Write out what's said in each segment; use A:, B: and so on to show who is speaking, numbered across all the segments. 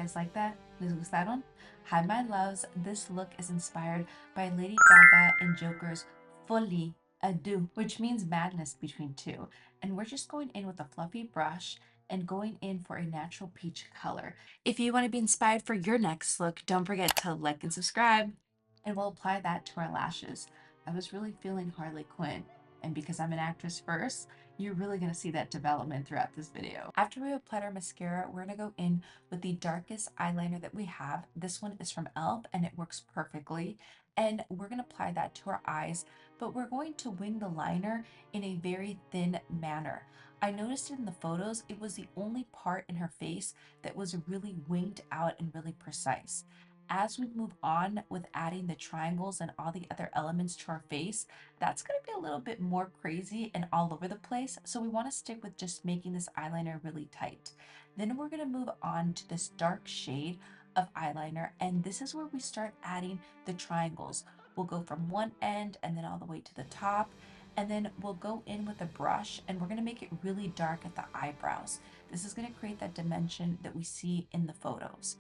A: guys like that? ¿Les gustaron? Hi, my loves. This look is inspired by Lady Gaga and Joker's Folie, a Deux, which means madness between two. And we're just going in with a fluffy brush and going in for a natural peach color. If you want to be inspired for your next look, don't forget to like and subscribe. And we'll apply that to our lashes. I was really feeling Harley Quinn. And because I'm an actress first, you're really going to see that development throughout this video. After we applied our mascara, we're going to go in with the darkest eyeliner that we have. This one is from e.l.f. and it works perfectly. And we're going to apply that to our eyes, but we're going to wing the liner in a very thin manner. I noticed it in the photos, it was the only part in her face that was really winged out and really precise. As we move on with adding the triangles and all the other elements to our face, that's going to be a little bit more crazy and all over the place. So we want to stick with just making this eyeliner really tight. Then we're going to move on to this dark shade of eyeliner, and this is where we start adding the triangles. We'll go from one end and then all the way to the top, and then we'll go in with a brush and we're going to make it really dark at the eyebrows. This is going to create that dimension that we see in the photos.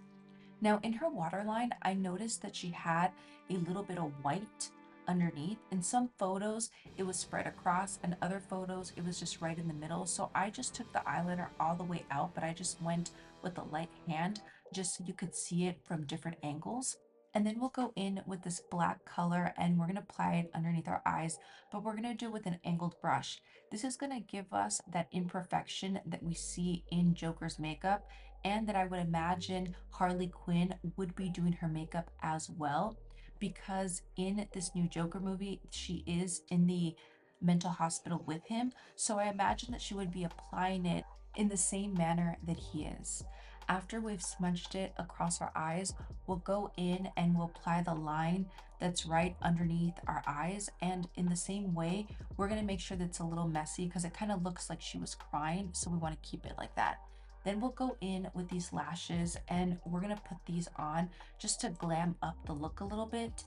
A: Now in her waterline, I noticed that she had a little bit of white underneath. In some photos, it was spread across, and other photos, it was just right in the middle. So I just took the eyeliner all the way out, but I just went with the light hand just so you could see it from different angles. And then we'll go in with this black color and we're going to apply it underneath our eyes, but we're going to do it with an angled brush. This is going to give us that imperfection that we see in Joker's makeup, and that I would imagine Harley Quinn would be doing her makeup as well, because in this new Joker movie, she is in the mental hospital with him. So I imagine that she would be applying it in the same manner that he is. After we've smudged it across our eyes, we'll go in and we'll apply the line that's right underneath our eyes. And in the same way, we're going to make sure that it's a little messy because it kind of looks like she was crying. So we want to keep it like that. Then we'll go in with these lashes and we're going to put these on just to glam up the look a little bit.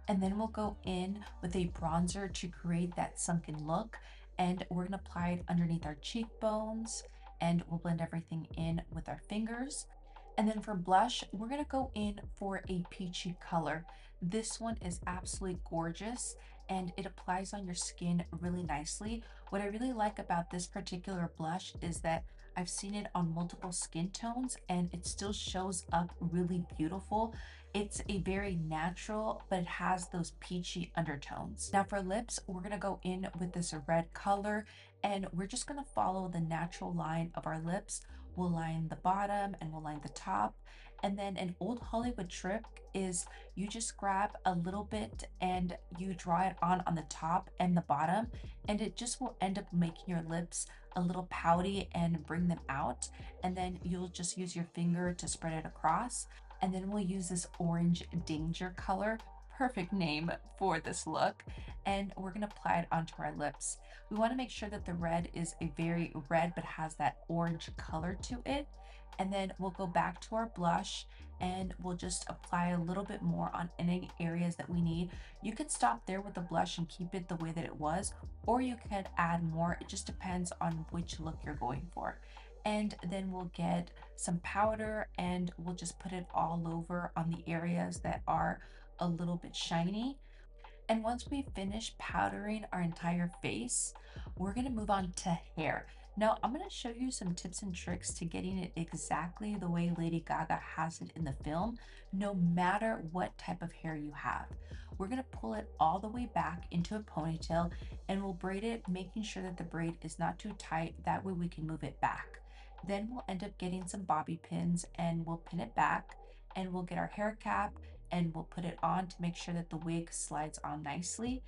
A: And then we'll go in with a bronzer to create that sunken look. And we're going to apply it underneath our cheekbones, and we'll blend everything in with our fingers. And then for blush, we're going to go in for a peachy color. This one is absolutely gorgeous and it applies on your skin really nicely. What I really like about this particular blush is that I've seen it on multiple skin tones and it still shows up really beautiful. It's a very natural, but it has those peachy undertones. Now for lips, we're gonna go in with this red color and we're just gonna follow the natural line of our lips. We'll line the bottom and we'll line the top. And then an old Hollywood trick is you just grab a little bit and you draw it on the top and the bottom, and it just will end up making your lips a little pouty and bring them out. And then you'll just use your finger to spread it across. And then we'll use this orange danger color, perfect name for this look, and we're going to apply it onto our lips. We want to make sure that the red is a very red but has that orange color to it. And then we'll go back to our blush and we'll just apply a little bit more on any areas that we need. You could stop there with the blush and keep it the way that it was, or you could add more. It just depends on which look you're going for. And then we'll get some powder and we'll just put it all over on the areas that are a little bit shiny. And once we finish powdering our entire face, we're going to move on to hair. Now, I'm going to show you some tips and tricks to getting it exactly the way Lady Gaga has it in the film, no matter what type of hair you have. We're going to pull it all the way back into a ponytail and we'll braid it, making sure that the braid is not too tight. That way we can move it back. Then we'll end up getting some bobby pins and we'll pin it back, and we'll get our hair cap and we'll put it on to make sure that the wig slides on nicely.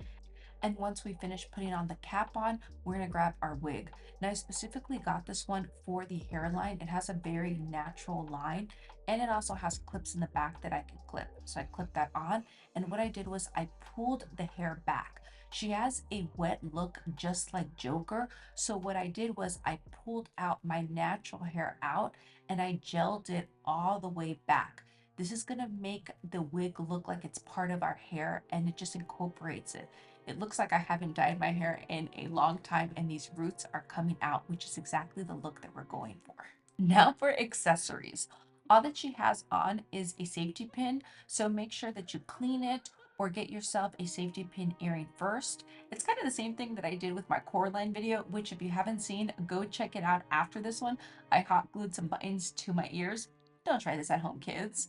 A: And once we finish putting on the cap on, we're gonna grab our wig. Now I specifically got this one for the hairline. It has a very natural line and it also has clips in the back that I can clip. So I clipped that on, and what I did was I pulled the hair back. She has a wet look just like Joker. So what I did was I pulled out my natural hair out and I gelled it all the way back. This is gonna make the wig look like it's part of our hair and it just incorporates it. It looks like I haven't dyed my hair in a long time and these roots are coming out, which is exactly the look that we're going for. Now for accessories. All that she has on is a safety pin, so make sure that you clean it or get yourself a safety pin earring first. It's kind of the same thing that I did with my Coraline video, which if you haven't seen, go check it out after this one. I hot glued some buttons to my ears. Don't try this at home, kids.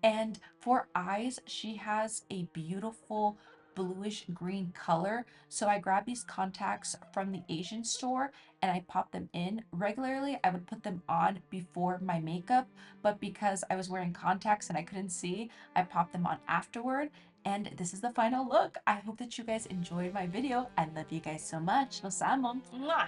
A: And for eyes, she has a beautiful bluish green color. So I grabbed these contacts from the Asian store and I popped them in. Regularly, I would put them on before my makeup, but because I was wearing contacts and I couldn't see, I popped them on afterward. And this is the final look. I hope that you guys enjoyed my video. I love you guys so much. Los amo. Mwah!